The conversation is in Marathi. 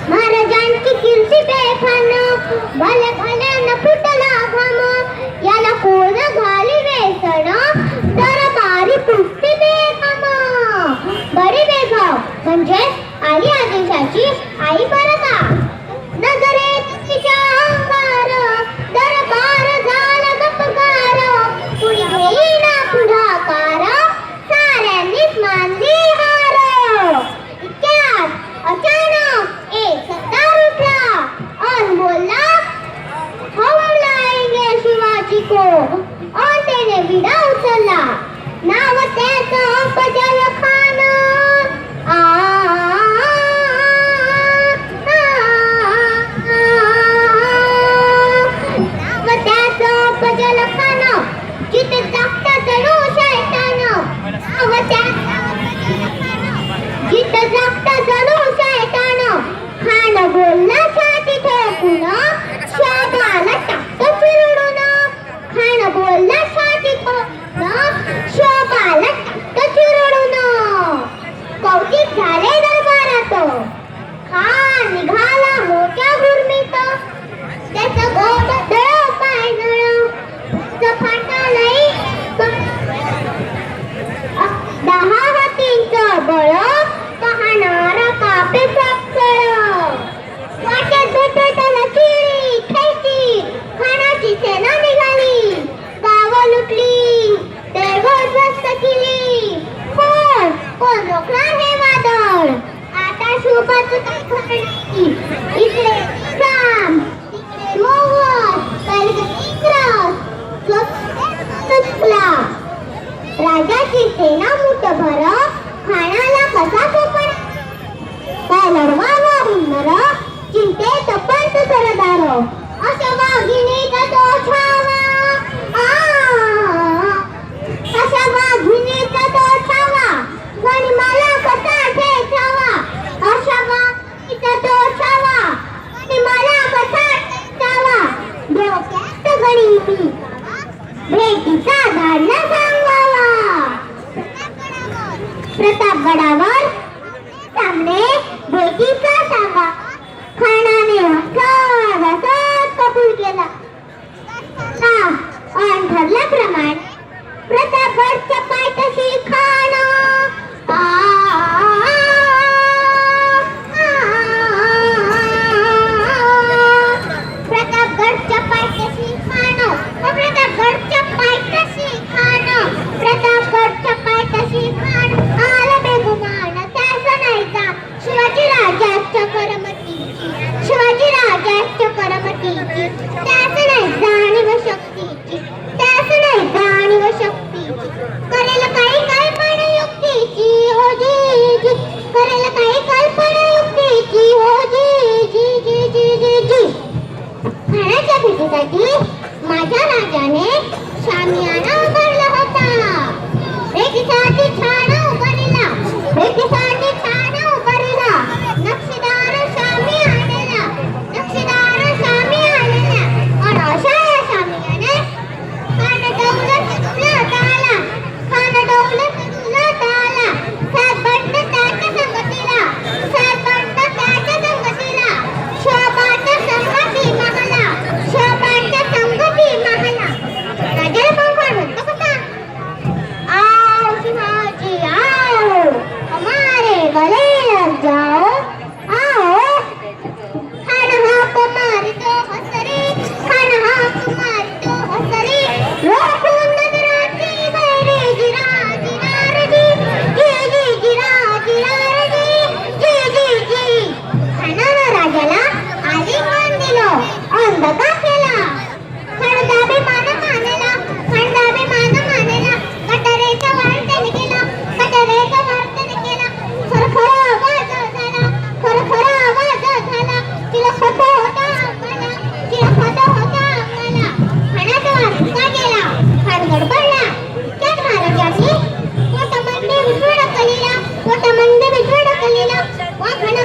महाराजांची कीर्ती बेफान भले भल्यानं फुटला घाम याला कोण घाली वेसण दरबारी पुष्टी बेकाम बरी बेघाव म्हणजे आली आदेशाची आई परता नजरेत तिच्या अंगार दरबार झाला गपकार कुणी घेईना पुढाकार साऱ्यांनीच मानली हार इतक्यात अचानक एक सरदार उठला और बोला हम लाएंगे शिवाजी को और त्याने विडा उचलला नाव त्याचं फजल खान नाव त्याचं फजल खान जिथे जागता जणू शैतान नाव जिथं जागता जणू शैतान खान बोलला छाती ठोकून शोभाला टाकतो चिरडून खान बोलला छाती ठोकून शोभाला टाकतो चिरडून कौतिक झाले दरबारात खान निघाला मोठ्या गुरमीत त्याचं गोड दळ पायदळ फाटालाही 10 हातींचं बळ पाहणारा कापे सापळ वाटेत भेटताना चिरी खायची खानाची सेना निघाली गावं लुटली देवध्वस्त केली कोण रोखणार हे वादळ आता शोभाचं काय खरं इकडे काम तिकडे मोहर राजाची सेना मुठभर खानाला कसा सोपणार काय लढवावा हुन्नर चिंतेत पंत सरदार अशा वाघिणीचा तो छावा अशा वाघिणीचा तो छावा गणी मला कसा ठेचावा अशा वाघिणीचा तो छावा गणी मला कसा ठेचावा डोक्यात गणी मी भेटीचा धाडला सांगावा प्रतापगडावर सामने भेटीचा सांगा खानाने हसत कबूल केला आणि ठरल्याप्रमाणे प्रतापगडच्या पायथ्याशी खान प्रतापगडच्या पायथ्याशी खान प्रतापगडच्या पायथ्याशी खान प्रतापगडच्या पायथ्याशी खान आला बेगुमान त्याचं नाही जा शिवाजी राजाच्या करमतीची शिवाजी राजाच्या करमतीची त्याचं नाही जाणीव शक्तीची त्याचं नाही जाणीव शक्तीची करेल काही कल्पना युक्तीची हो जी जी करेल काही कल्पना युक्तीची हो जी जी जी जी जी जी खाण्याच्या भेटीसाठी माझ्या राजाने शामियाना उभारला होता भेटीसाठी छान उभारला भेटीसाठी छान उभारला नक्षीदार शामी आलेला नक्षीदार शामी आलेला और अशा या शामियाने खान दौलत आला खान दौलत आला सात बंड त्याच्या संगतीला सात बंड त्याच्या संगतीला शोभाच्या संगती महला शोभाच्या संगती महला राजाला बहुमान म्हणतो कसा आओ शिवाजी आओ हमारे गले लग जाओ आओ खान हाक मारी तो हसरी खान हाक मारी तो हसरी रोखून नजराची बैरे गिरा गिरार जी जी गिरा गिरार जी जी जी खानानं राजाला आलिंगन दिलं अंधका केला खडदाबी मान मानेला खडदाबी मान मानेला कटरेचा वार त्याने केला कटरेचा वार त्याने केला खरखर आवाज झाला खरखर आवाज झाला तिला खत होता अंगाला तिला खत होता अंगाला खानाचा वार का गेला खान गडबडला त्यात महाराजांनी मोठा मंदे विठू ढकलीला मोठा मंदे विठू ढकलीला वा खाना